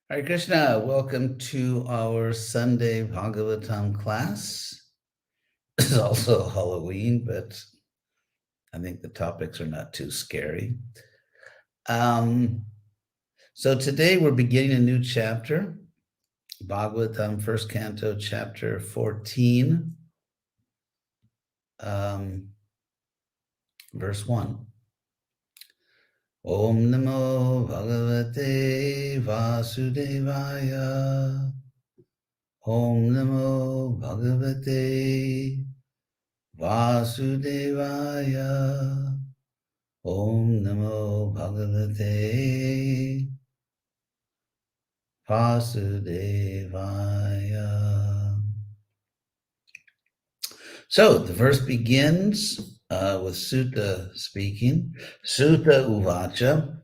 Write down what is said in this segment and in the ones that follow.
Hare Krishna, welcome to our Sunday Bhagavatam class. This is also Halloween, but I think the topics are not too scary. So today we're beginning a new chapter, Bhagavatam, first canto, chapter 14, verse 1. Om Namo Bhagavate Vasudevaya. Om Namo Bhagavate Vasudevaya. Om Namo Bhagavate Vasudevaya. So the verse begins with Sutta speaking. Sutta Uvacha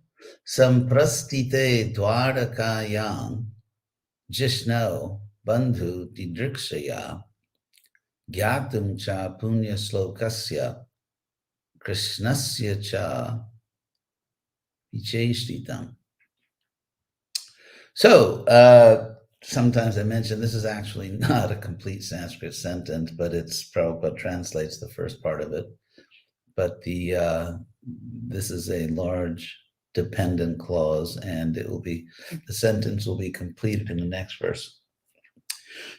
Samprastite Dwarakayam Jishno Bandhu Didrikshaya Gyatum Cha Punya Slokasya Krishnasya Cha Vicheshtitam. So, sometimes I mention this is actually not a complete Sanskrit sentence, but Prabhupada translates the first part of it. But this is a large dependent clause, and the sentence will be completed in the next verse.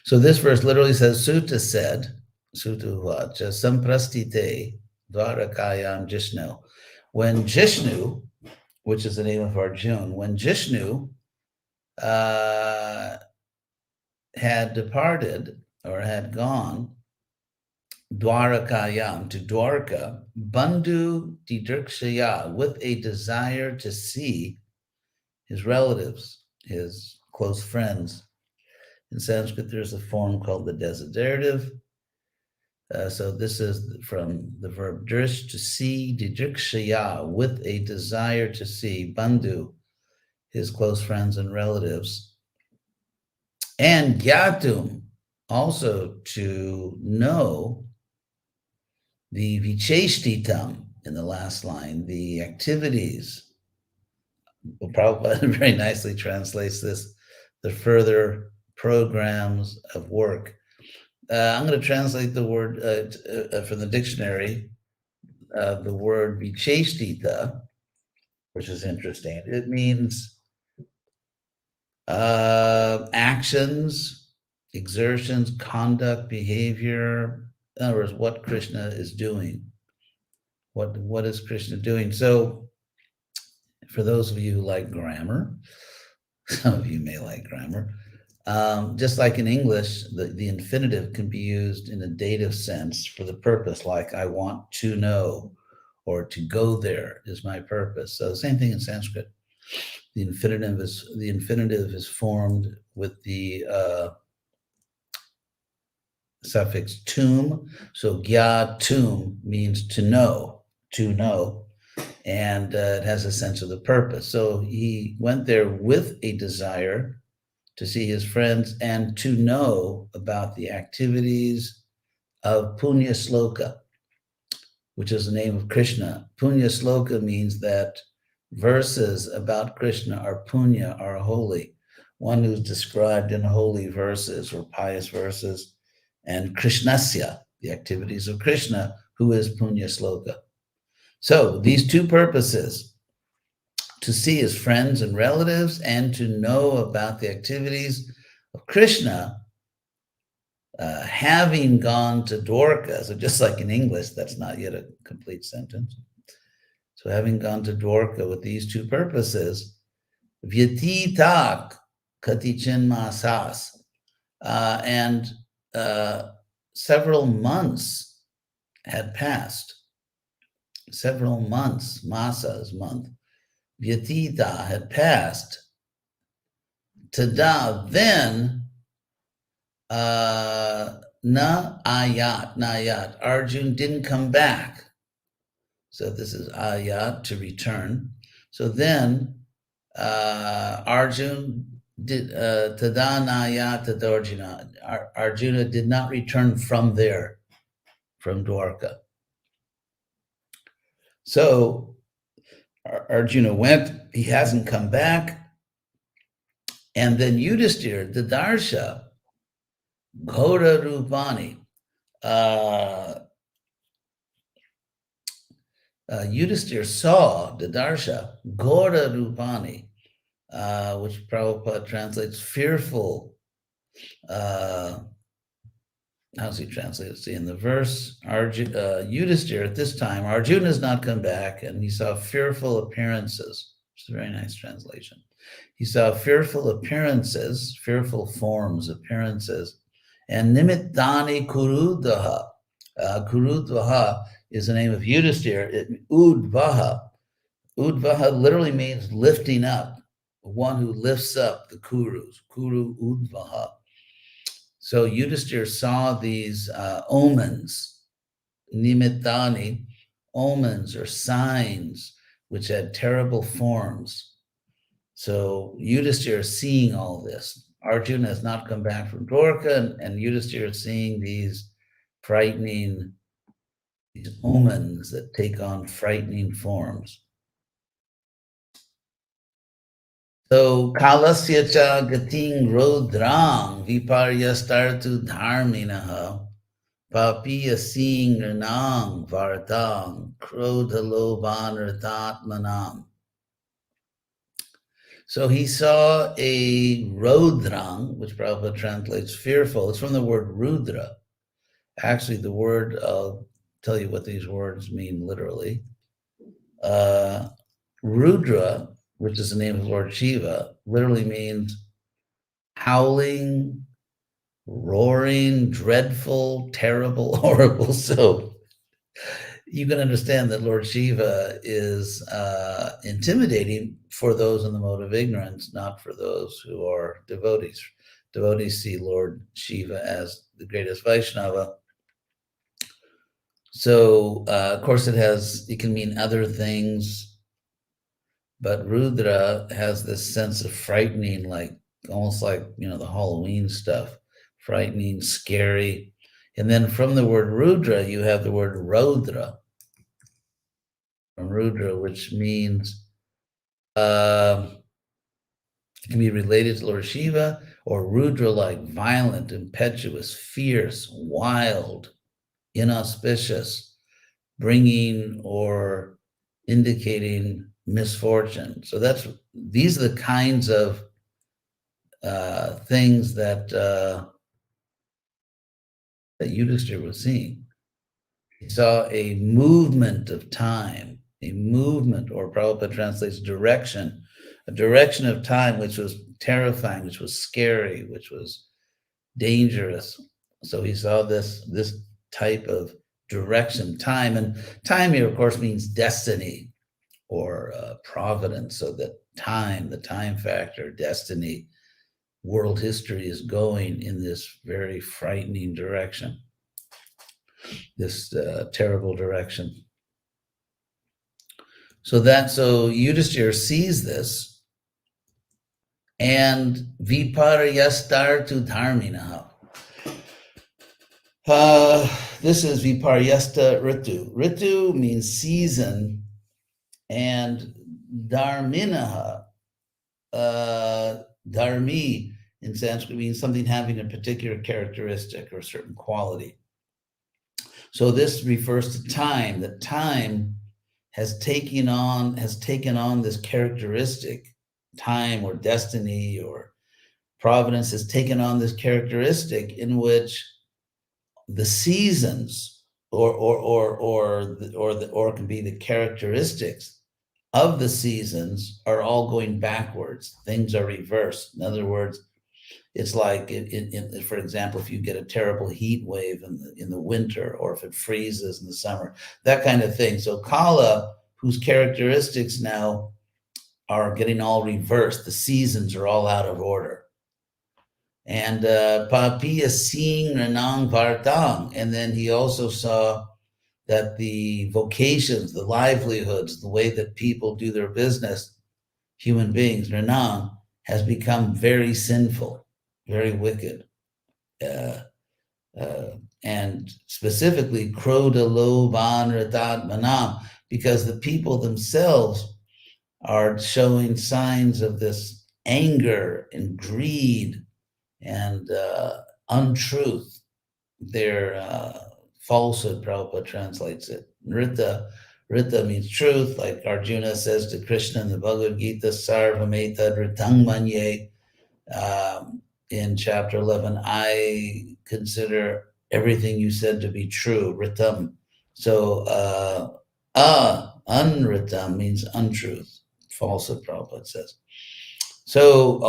So this verse literally says, Sutta said, Sutta Uvacha, Samprastite Dwarakayam Jishnu. When Jishnu, which is the name of Arjuna, when Jishnu had departed or had gone Dwarakayam to Dwarka, Bandhu Didrikshaya, with a desire to see his relatives, his close friends. In Sanskrit, there's a form called the desiderative. So this is from the verb drish, to see, didrikshaya, with a desire to see, bandhu, his close friends and relatives. And gyatum, also to know, the vicheshtitam, in the last line, the activities. Well, Prabhupada very nicely translates this, the further programs of work. I'm going to translate the word from the dictionary, the word vicheshtita, which is interesting. It means actions, exertions, conduct, behavior. In other words, what Krishna is doing. What is Krishna doing? So, for those of you who like grammar, some of you may like grammar. Just like in English, the infinitive can be used in a dative sense for the purpose, like I want to know, or to go there is my purpose. So same thing in Sanskrit. The infinitive is formed with the suffix tum. So gya tum means to know, and it has a sense of the purpose. So he went there with a desire to see his friends and to know about the activities of Punya Sloka, which is the name of Krishna. Punya Sloka means that verses about Krishna are punya, are holy. One who's described in holy verses or pious verses, and Krishnasya, the activities of Krishna, who is Punya Sloka. So these two purposes, to see his friends and relatives and to know about the activities of Krishna, having gone to Dwarka, so just like in English, that's not yet a complete sentence. So having gone to Dwarka with these two purposes, vyatitak katichin masas, and several months had passed. Several months, masa is month, vyatita had passed. Tada, then, na ayat, Arjun didn't come back. So this is ayat, to return. So then Arjun did tada na ayat tadarjuna. Arjuna did not return from there, from Dwarka. So Arjuna went, he hasn't come back. And then Yudhishthira, the Darsha, Ghora Rupani. Yudhishthira saw the Darsha, Ghora Rupani, which Prabhupada translates fearful. How's he translate it? See, in the verse, Yudhishthira at this time, Arjuna has not come back, and he saw fearful appearances. It's a very nice translation. He saw fearful appearances, fearful forms, appearances, and nimittani kurudaha. Kurudaha is the name of Yudhishthira. Udvaha. Udvaha literally means lifting up, one who lifts up the kurus. Kuru udvaha. So Yudhishthira saw these omens, nimittani, omens or signs, which had terrible forms. So Yudhishthira is seeing all this. Arjuna has not come back from Dwarka, and Yudhishthira is seeing these frightening, these omens that take on frightening forms. So kalasya cha gating rodrang viparyastartu dharminaha papiya sing ranang vartang krodhaloban ratatmanam. So he saw a rodrang, which Prabhupada translates fearful. It's from the word rudra. Actually, the word, I'll tell you what these words mean literally. Rudra, which is the name of Lord Shiva, literally means howling, roaring, dreadful, terrible, horrible. So you can understand that Lord Shiva is intimidating for those in the mode of ignorance, not for those who are devotees. Devotees see Lord Shiva as the greatest Vaishnava. So, of course, it can mean other things. But Rudra has this sense of frightening, like almost like, the Halloween stuff, frightening, scary. And then from the word Rudra, you have the word Rodra, from Rudra, which means it can be related to Lord Shiva, or Rudra like violent, impetuous, fierce, wild, inauspicious, bringing or indicating misfortune. So these are the kinds of things that Yudhishthira was seeing. He saw a movement of time, a movement, or Prabhupada translates direction, a direction of time which was terrifying, which was scary, which was dangerous. So he saw this type of direction, time, and time here, of course, means destiny or providence. So that time, the time factor, destiny, world history is going in this very frightening direction, this terrible direction. So Yudhishthira sees this, and viparyastartu dharminaha. This is viparyasta ritu. Ritu means season, and dharminaha, dharmi in Sanskrit means something having a particular characteristic or a certain quality. So this refers to time, that time has taken on this characteristic. Time or destiny or providence has taken on this characteristic in which the seasons or it can be the characteristics of the seasons are all going backwards. Things are reversed. In other words, it's like, for example, if you get a terrible heat wave in the winter, or if it freezes in the summer, that kind of thing. So Kala, whose characteristics now are getting all reversed, the seasons are all out of order. And Papiya Sing Ranang Vartang. And then he also saw that the vocations, the livelihoods, the way that people do their business, human beings, Ranang, has become very sinful, very wicked. And specifically, Krodha Loban Ratat Manam, because the people themselves are showing signs of this anger and greed and untruth. Their falsehood, Prabhupada translates it. Rita means truth, like Arjuna says to Krishna in the Bhagavad Gita, Sarvameta Ritang Manye, in chapter 11, I consider everything you said to be true, Ritam. So, unritam means untruth, falsehood, Prabhupada says. So,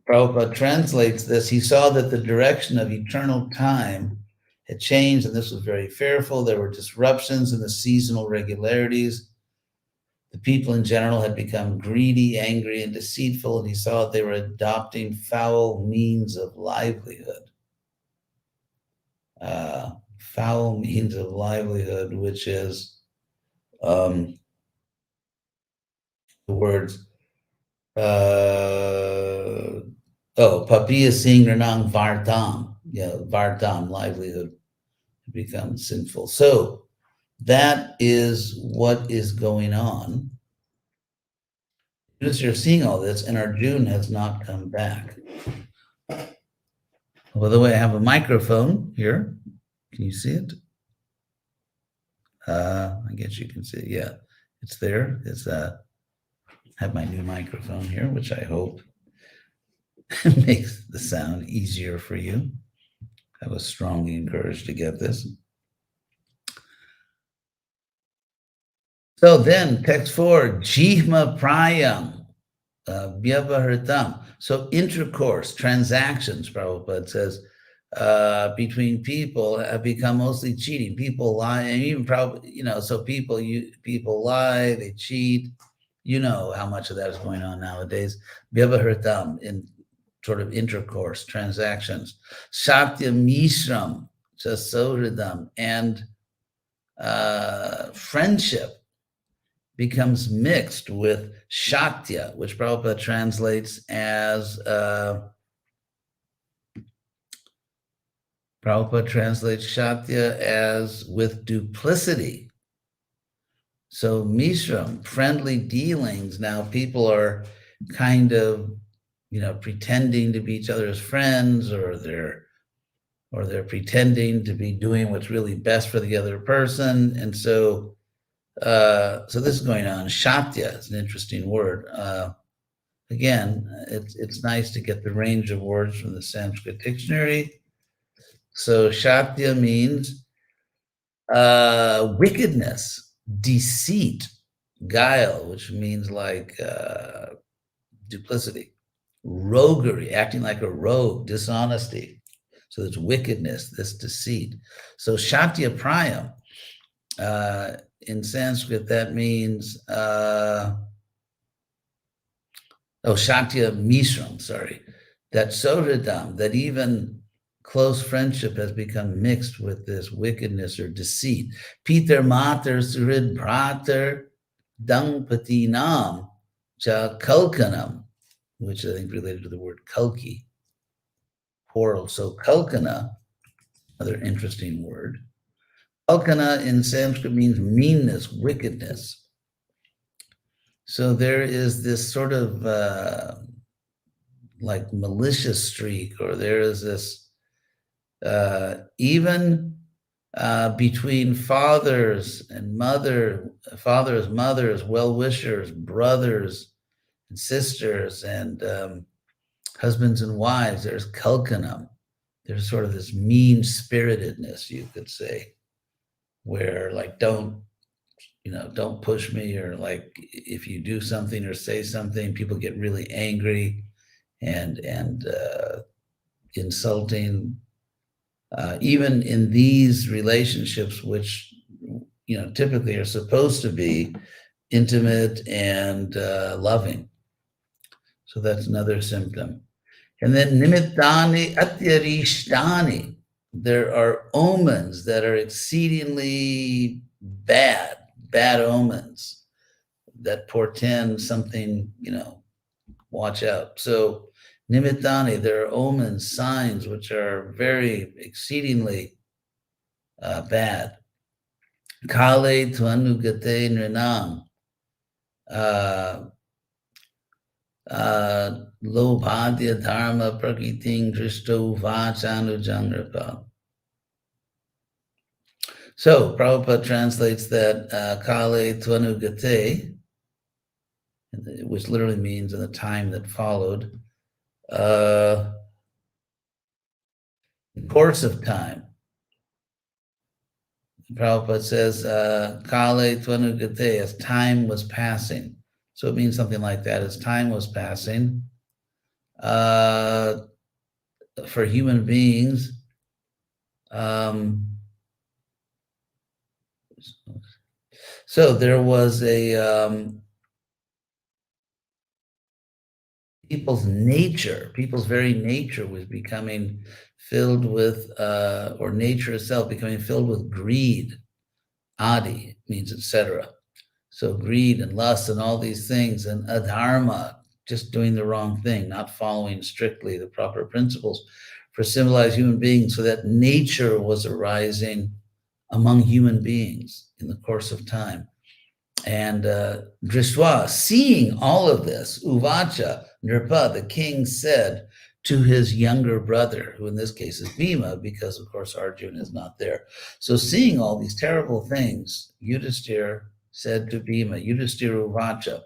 Prabhupada translates this. He saw that the direction of eternal time had changed, and this was very fearful. There were disruptions in the seasonal regularities. The people in general had become greedy, angry, and deceitful, and he saw that they were adopting foul means of livelihood. Foul means of livelihood, which is the words, Papiya Singh Ranang Vartam. Yeah, Vartam, livelihood, becomes sinful. So that is what is going on. You're seeing all this, and Arjuna has not come back. By the way, I have a microphone here. Can you see it? I guess you can see it. Yeah, it's there. It's have my new microphone here, which I hope makes the sound easier for you. I was strongly encouraged to get this. So then, text 4, Jihma Prayam, Vyavahritam. So intercourse, transactions, Prabhupada says, between people have become mostly cheating. People lie, and even probably, so people lie, they cheat. You know how much of that is going on nowadays. Vyavahritam, in sort of intercourse, transactions. Satya Mishram, Chasohridam, and friendship becomes mixed with Shatya, which Prabhupada translates as Shatya as with duplicity. So Mishram, friendly dealings. Now people are kind of, pretending to be each other's friends, or they're pretending to be doing what's really best for the other person. And so so this is going on. Shatya is an interesting word. Again, it's nice to get the range of words from the Sanskrit dictionary. So Shatya means wickedness, deceit, guile, which means like duplicity, roguery, acting like a rogue, dishonesty. So it's wickedness, this deceit. So Shatya Prayam, in Sanskrit, that means, Shatya Mishram, sorry, that Sohridam, that even close friendship has become mixed with this wickedness or deceit. Peter Mater Surid Prater Dangpatinam Cha Kalkanam, which I think related to the word Kalki, plural. So Kalkana, another interesting word. Kalkana in Sanskrit means meanness, wickedness. So there is this sort of like malicious streak, or there is this even between fathers and mothers, well-wishers, brothers and sisters, and husbands and wives, there's kalkanam. There's sort of this mean-spiritedness, you could say, where like don't push me, or like if you do something or say something, people get really angry and insulting. Even in these relationships, which typically are supposed to be intimate and loving. So that's another symptom. And then nimittani atyarishtani. There are omens that are exceedingly bad omens that portend something, watch out. So nimittani, there are omens, signs, which are very exceedingly bad. Kale tvanugate nrinam. Lobhadya dharma prakriting drishto vachanujangrapa. So Prabhupada translates that kale tvanugate, which literally means in the time that followed, in course of time. Prabhupada says, kale tvanugate, as time was passing. So it means something like that, as time was passing. For human beings, so there was a people's very nature was becoming filled with, or nature itself becoming filled with greed. Adi means etc. So greed and lust and all these things, and adharma, just doing the wrong thing, not following strictly the proper principles for civilized human beings, so that nature was arising among human beings in the course of time. And Drishtva, seeing all of this, Uvacha, Nripa, the king said to his younger brother, who in this case is Bhima, because of course Arjuna is not there. So seeing all these terrible things, Yudhisthira said to Bhima, Yudhisthira Uvacha,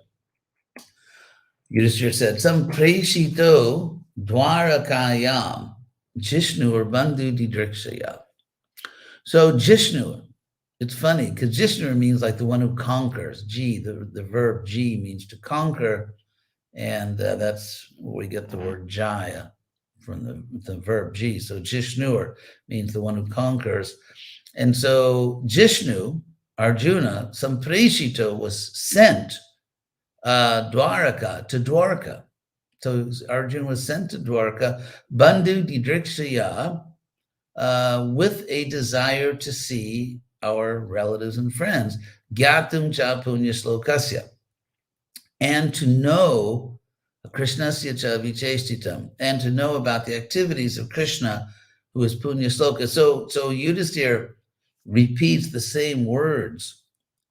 Yudhisthira said, Sam preshito dwarakayam Jishnu or bandhu didrikshaya. So Jishnu, it's funny because Jishnu means like the one who conquers. The verb G means to conquer, and that's where we get the word Jaya from the verb G. So Jishnu means the one who conquers. And so Jishnu, Arjuna, Sampreshito, was sent Dwaraka to Dwarka. So Arjuna was sent to Dwarka, Bandhu Didrikshaya, with a desire to see our relatives and friends, Gyatum cha punya slokasya, and to know Krishnasya cha vichestitam, and to know about the activities of Krishna, who is punya sloka. So Yudhisthira repeats the same words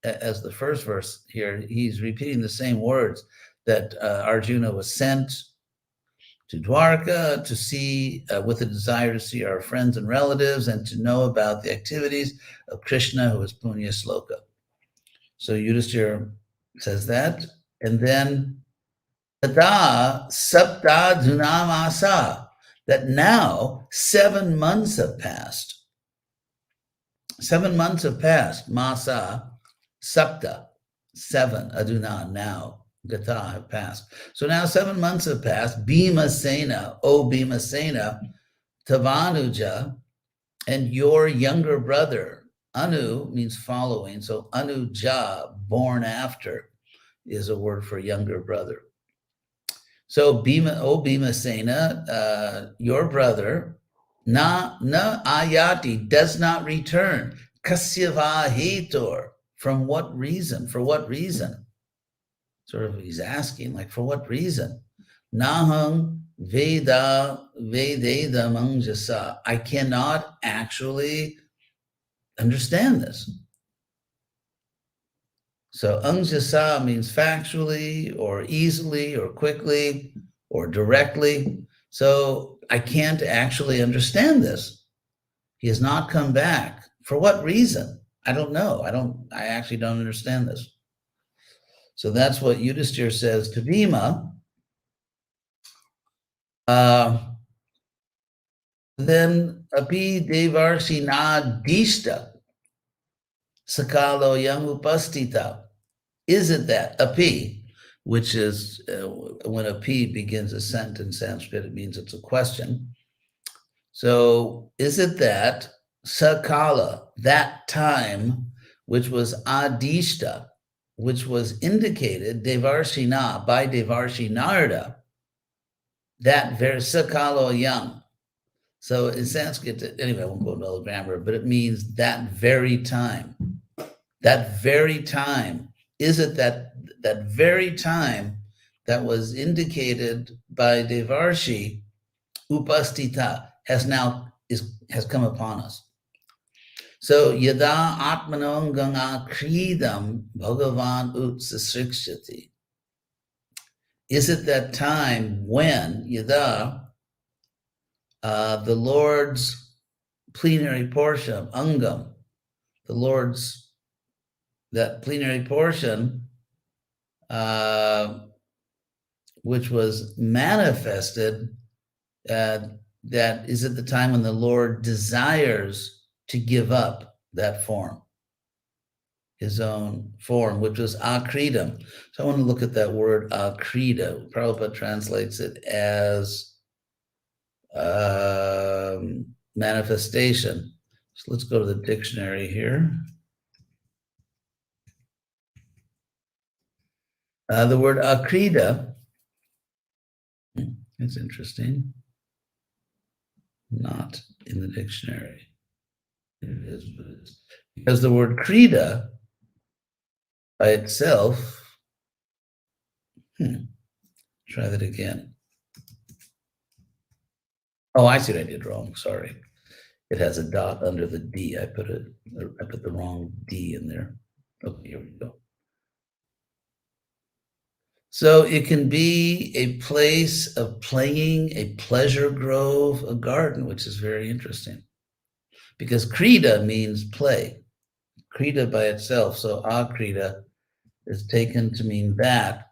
as the first verse here. He's repeating the same words that Arjuna was sent to Dwarka to see, with a desire to see our friends and relatives and to know about the activities of Krishna, who is Punya Sloka. So Yudhisthira says that. And then, Tada Sapta Dhunamasa, that now 7 months have passed. 7 months have passed. Masa, Sapta, 7, Aduna, now. Gata have passed. So now 7 months have passed. Bhimasena, O Bhimasena, Tavanuja, and your younger brother. Anu means following. So Anuja, born after, is a word for younger brother. So O Bhimasena, your brother, na ayati, does not return. Kasyava hetor, from what reason? For what reason? Sort of he's asking, like, for what reason? Nahang Veda Mangjasa. I cannot actually understand this. So Angjasa means factually or easily or quickly or directly. So I can't actually understand this. He has not come back. For what reason? I don't know. I actually don't understand this. So that's what Yudhisthira says to Bhima. Then api devarshina dishta sakalo yang upastita. Is it that api, which is when api begins a sentence in Sanskrit, it means it's a question. So is it that sakala, that time, which was adishta, which was indicated devarshina by Devarshi Narada, that very sakalo yang. So in Sanskrit, anyway, I won't go into all the grammar, but it means that very time. That very time. Is it that very time that was indicated by Devarshi, upastita, has come upon us? So yada atmanon ganga kridam bhagavan utsasrikshati. is it that time when Yada, the Lord's plenary portion of Angam, the Lord's, that plenary portion, which was manifested, that is at the time when the Lord desires to give up that form, his own form, which was akridam. So I want to look at that word akrida. Prabhupada translates it as manifestation. So let's go to the dictionary here. The word akrida, it's interesting, not in the dictionary. It is, but it is. Because the word krida by itself, try that again. Oh, I see what I did wrong. Sorry. It has a dot under the D. I put the wrong D in there. Okay, here we go. So it can be a place of playing, a pleasure grove, a garden, which is very interesting. Because krida means play. Krida by itself. So akrida is taken to mean that.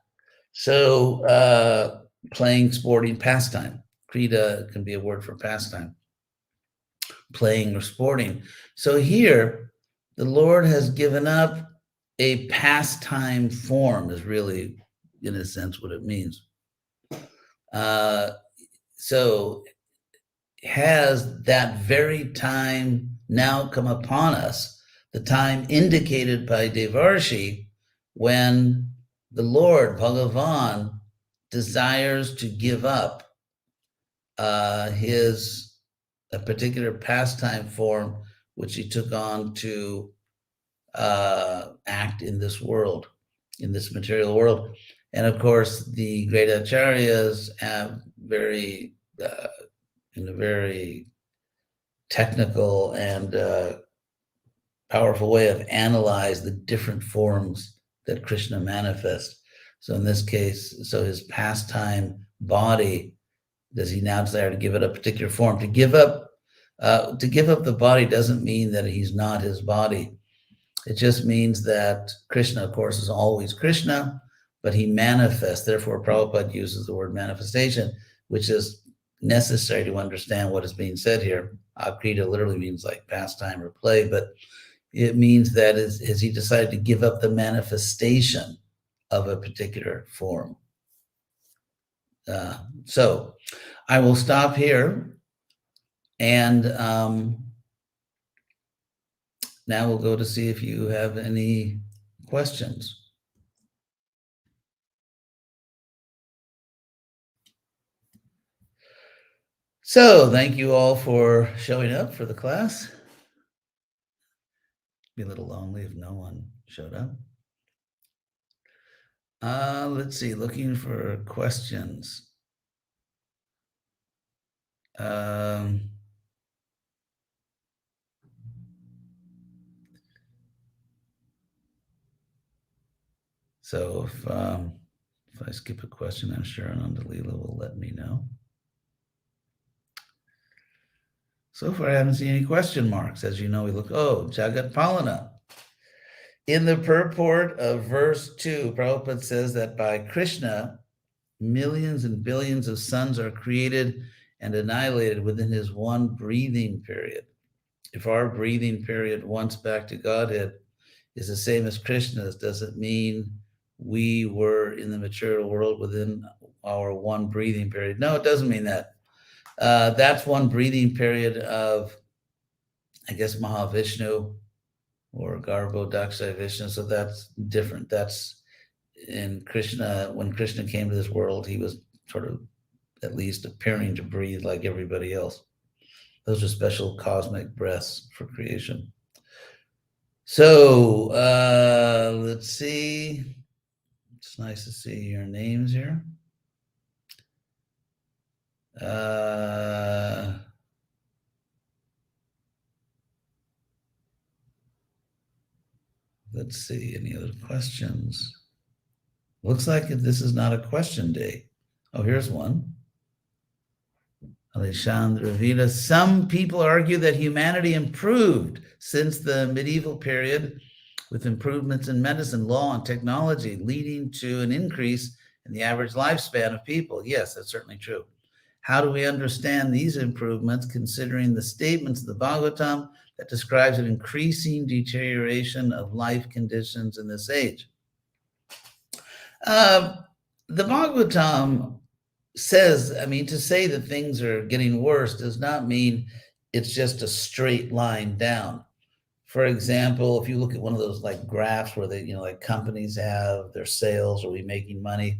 So playing, sporting, pastime. Krida can be a word for pastime, playing or sporting. So here, the Lord has given up a pastime form, is really, in a sense, what it means. So has that very time now come upon us, the time indicated by Devarshi, when the Lord, Bhagavan, desires to give up a particular pastime form which he took on to act in this world, in this material world. And of course, the great acharyas have in a very technical and powerful way of analyze the different forms that Krishna manifests. So in this case, so his pastime body, does he now desire to give it a particular form? To give up the body doesn't mean that he's not his body. It just means that Krishna, of course, is always Krishna, but he manifests. Therefore, Prabhupada uses the word manifestation, which is necessary to understand what is being said here. Akrita literally means like pastime or play, but it means that has he decided to give up the manifestation of a particular form. So I will stop here, and now we'll go to see if you have any questions. So thank you all for showing up for the class. Be a little lonely if no one showed up. Let's see, looking for questions. So if I skip a question, I'm sure Anandalila will let me know. So far, I haven't seen any question marks. As you know, we look, Jagat Palana. In the purport of verse 2, Prabhupada says that by Krishna, millions and billions of suns are created and annihilated within his one breathing period. If our breathing period once back to Godhead is the same as Krishna's, does it mean we were in the material world within our one breathing period? No, it doesn't mean that. That's one breathing period of, I guess, Mahavishnu or Garbo Daksha Vishnu. So that's different. That's in Krishna. When Krishna came to this world, he was sort of at least appearing to breathe like everybody else. Those are special cosmic breaths for creation. So let's see. It's nice to see your names here. Let's see, any other questions? Looks like this is not a question day. Oh, here's one. Alexandra Vida. Some people argue that humanity improved since the medieval period with improvements in medicine, law, and technology, leading to an increase in the average lifespan of people. Yes, that's certainly true. How do we understand these improvements considering the statements of the Bhagavatam that describes an increasing deterioration of life conditions in this age? Uh, the Bhagavatam says, I mean, to say that things are getting worse does not mean it's just a straight line down. For example, if you look at one of those like graphs where they, like companies have their sales, are we making money?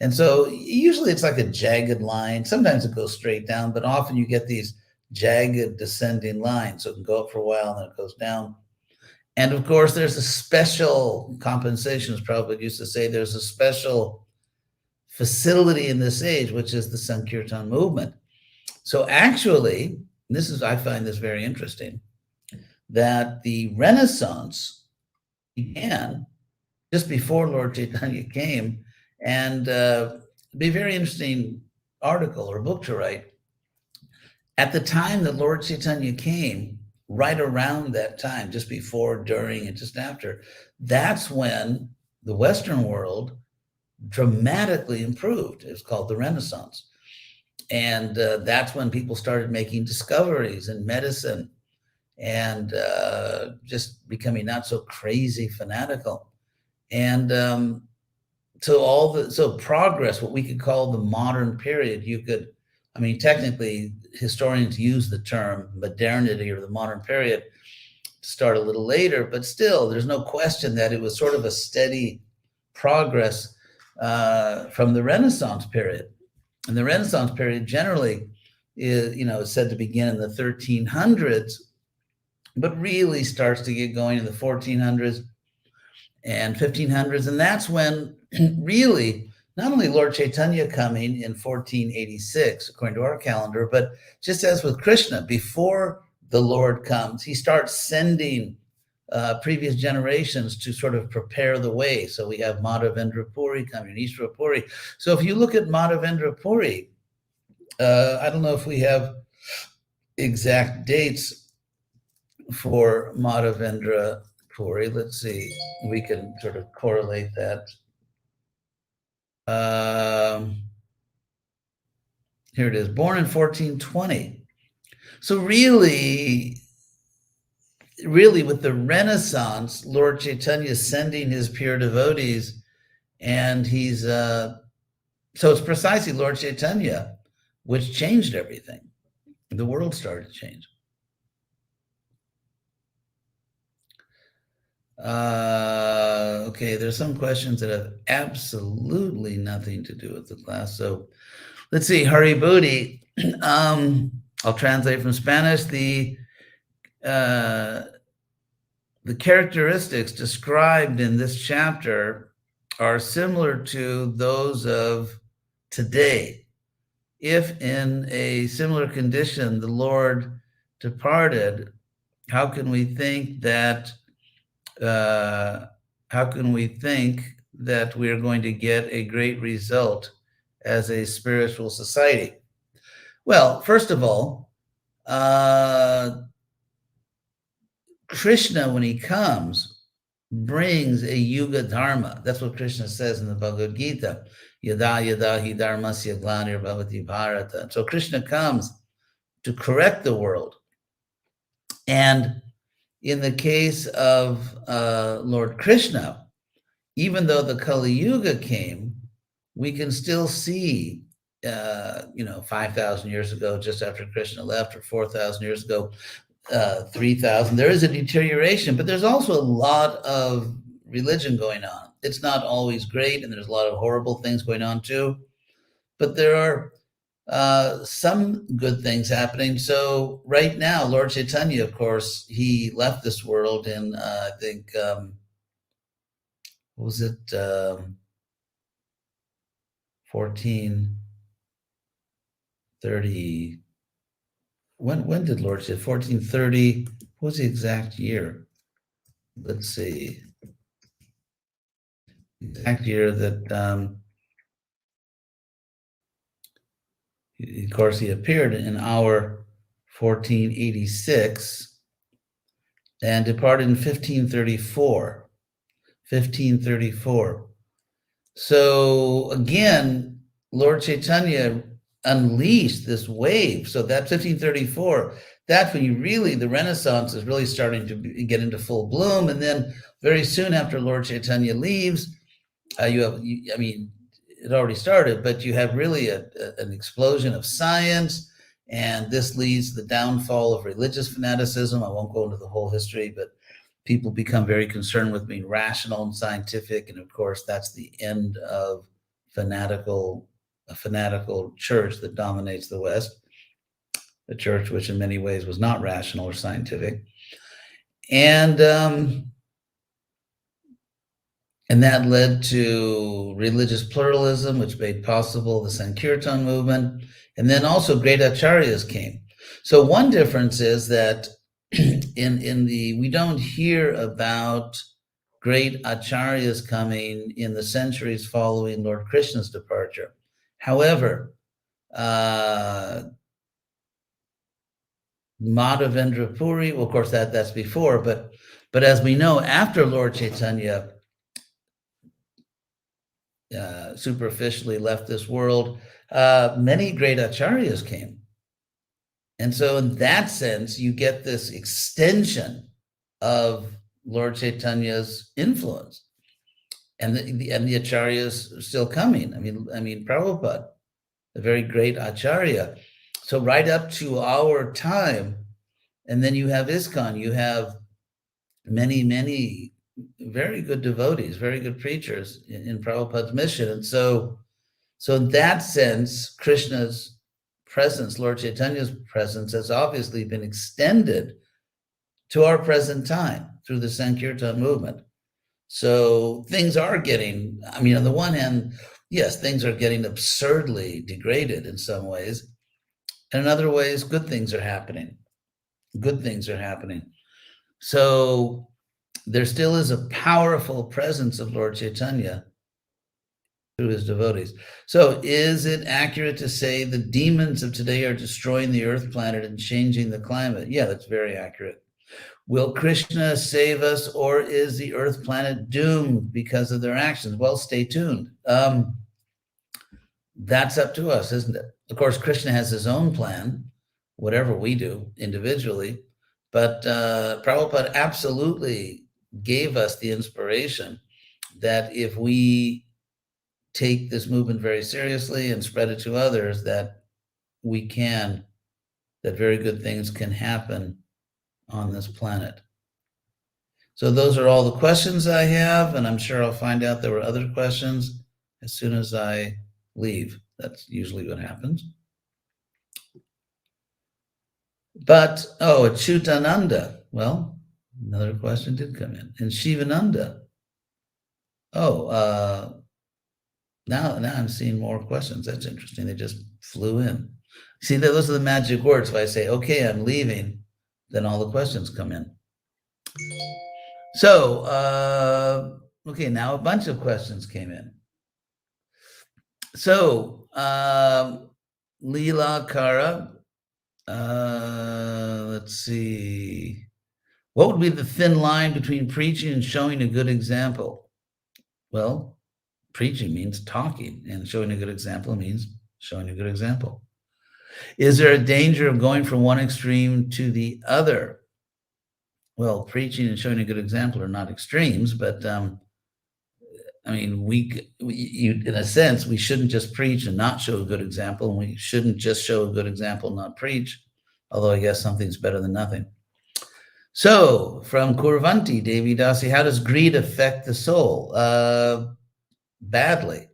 And so usually it's like a jagged line. Sometimes it goes straight down, but often you get these jagged descending lines. So it can go up for a while and then it goes down. And of course, there's a special compensation, as Prabhupada used to say, there's a special facility in this age, which is the Sankirtan movement. So actually, I find this very interesting, that the Renaissance began just before Lord Chaitanya came, and it'd be a very interesting article or book to write. At the time that Lord Chaitanya came, right around that time, just before, during, and just after, that's when the Western world dramatically improved. It was called the Renaissance. And that's when people started making discoveries in medicine and just becoming not so crazy fanatical. And so progress, what we could call the modern period, technically historians use the term modernity or the modern period to start a little later, but still there's no question that it was sort of a steady progress from the Renaissance period. And the Renaissance period generally is said to begin in the 1300s, but really starts to get going in the 1400s and 1500s. And that's when really not only Lord Chaitanya coming in 1486, according to our calendar, but just as with Krishna, before the Lord comes, he starts sending previous generations to sort of prepare the way. So we have Madhavendra Puri coming, Ishvara Puri. So if you look at Madhavendra Puri, I don't know if we have exact dates for Madhavendra Puri. Let's see, we can sort of correlate that. Here it is, born in 1420. So really with the Renaissance, Lord Chaitanya is sending his pure devotees, and he's so it's precisely Lord Chaitanya which changed everything. The world started to change. Okay, there's some questions that have absolutely nothing to do with the class. So let's see, Hari Bodhi. I'll translate from Spanish. The characteristics described in this chapter are similar to those of today. If in a similar condition the Lord departed, how can we think that we are going to get a great result as a spiritual society? Well, first of all, Krishna, when he comes, brings a yuga dharma. That's what Krishna says in the Bhagavad Gita. Yada yada hi dharmasya glanir bhavati bharata. So Krishna comes to correct the world. And in the case of Lord Krishna, even though the Kali Yuga came, we can still see, 5,000 years ago, just after Krishna left, or 4,000 years ago, 3,000, there is a deterioration, but there's also a lot of religion going on. It's not always great, and there's a lot of horrible things going on too, but there are some good things happening. So right now, Lord Chaitanya, of course, he left this world in, I think, what was it, 1430, when did Lord say 1430? What was the exact year? Let's see. exact year that, of course, he appeared in our 1486 and departed in 1534. 1534. So again, Lord Chaitanya unleashed this wave. So that 1534, that's when the Renaissance is really starting to get into full bloom. And then very soon after Lord Chaitanya leaves, it already started, but you have really an explosion of science, and this leads to the downfall of religious fanaticism. I won't go into the whole history, but people become very concerned with being rational and scientific, and of course, that's the end of a fanatical church that dominates the West, a church which in many ways was not rational or scientific. And that led to religious pluralism, which made possible the Sankirtan movement. And then also great acharyas came. So one difference is that we don't hear about great acharyas coming in the centuries following Lord Krishna's departure. However, Madhavendra Puri, well, of course, that's before, but as we know, after Lord Chaitanya superficially left this world, many great acharyas came. And so in that sense, you get this extension of Lord Chaitanya's influence. And the acharyas are still coming. I mean, Prabhupada, a very great acharya. So right up to our time, and then you have ISKCON, you have many, many very good devotees, very good preachers in Prabhupada's mission. And so in that sense, Krishna's presence, Lord Chaitanya's presence, has obviously been extended to our present time through the Sankirtan movement. So things are getting, on the one hand, yes, things are getting absurdly degraded in some ways. And in other ways, good things are happening. Good things are happening. So there still is a powerful presence of Lord Chaitanya through his devotees. So is it accurate to say the demons of today are destroying the earth planet and changing the climate? Yeah, that's very accurate. Will Krishna save us, or is the earth planet doomed because of their actions? Well, stay tuned. That's up to us, isn't it? Of course, Krishna has his own plan, whatever we do individually, but Prabhupada absolutely gave us the inspiration that if we take this movement very seriously and spread it to others, that very good things can happen on this planet. So those are all the questions I have, and I'm sure I'll find out there were other questions as soon as I leave. That's usually what happens. But, Achyutananda. Well, another question did come in. And Shivananda. Now I'm seeing more questions. That's interesting. They just flew in. See, those are the magic words. If I say, okay, I'm leaving, then all the questions come in. So, okay, now a bunch of questions came in. So, Leela Kara, let's see. What would be the thin line between preaching and showing a good example? Well, preaching means talking, and showing a good example means showing a good example. Is there a danger of going from one extreme to the other? Well, preaching and showing a good example are not extremes, but in a sense, we shouldn't just preach and not show a good example, and we shouldn't just show a good example and not preach, although I guess something's better than nothing. So, from Kurvanti, Devi Dasi, how does greed affect the soul? Badly.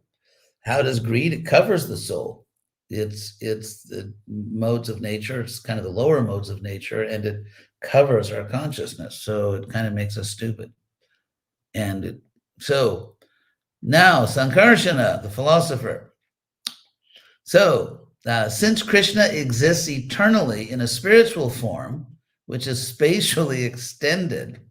How does greed? It covers the soul. It's the modes of nature. It's kind of the lower modes of nature, and it covers our consciousness. So it kind of makes us stupid. So now Sankarsana, the philosopher. So since Krishna exists eternally in a spiritual form, which is spatially extended,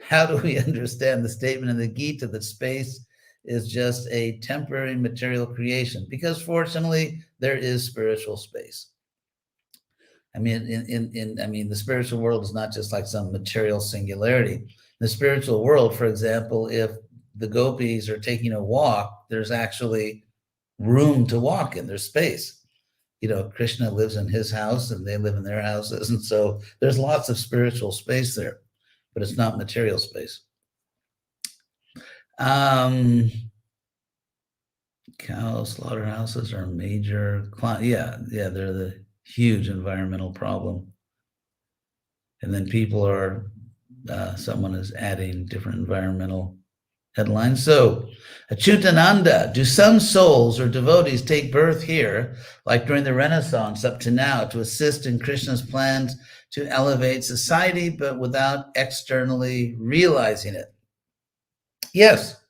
how do we understand the statement in the Gita that space is just a temporary material creation, because fortunately there is spiritual space. I mean, the spiritual world is not just like some material singularity. In the spiritual world, for example, if the gopis are taking a walk, there's actually room to walk in, there's space. Krishna lives in his house and they live in their houses. And so there's lots of spiritual space there, but it's not material space. Cow slaughterhouses are major, they're the huge environmental problem. And then people are, someone is adding different environmental headlines. So, Achyutananda, do some souls or devotees take birth here, like during the Renaissance up to now, to assist in Krishna's plans to elevate society, but without externally realizing it? Yes.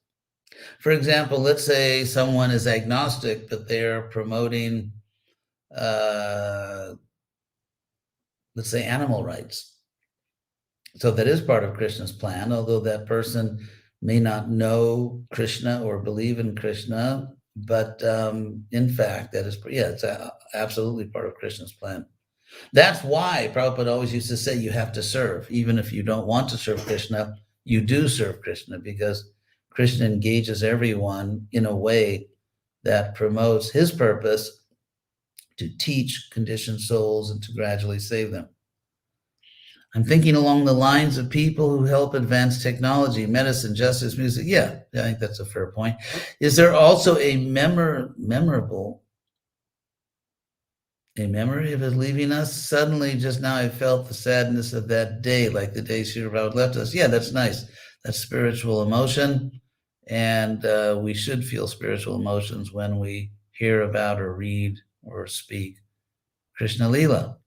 For example, let's say someone is agnostic, but they're promoting, let's say, animal rights. So that is part of Krishna's plan, although that person may not know Krishna or believe in Krishna, but in fact, that is, it's absolutely part of Krishna's plan. That's why Prabhupada always used to say you have to serve. Even if you don't want to serve Krishna, you do serve Krishna, because Krishna engages everyone in a way that promotes his purpose to teach conditioned souls and to gradually save them. I'm thinking along the lines of people who help advance technology, medicine, justice, music. Yeah, I think that's a fair point. Is there also a memory of his leaving us? Suddenly, just now, I felt the sadness of that day, like the day Srila Prabhupada left us. Yeah, that's nice. That's spiritual emotion. And we should feel spiritual emotions when we hear about or read or speak Krishna Lila.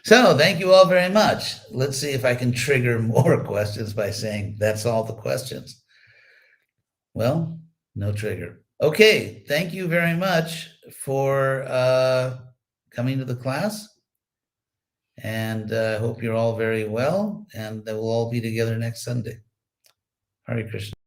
So thank you all very much. Let's see if I can trigger more questions by saying that's all the questions. Well, no trigger. Okay, thank you very much for coming to the class. And I hope you're all very well, and we'll all be together next Sunday. Hare Krishna.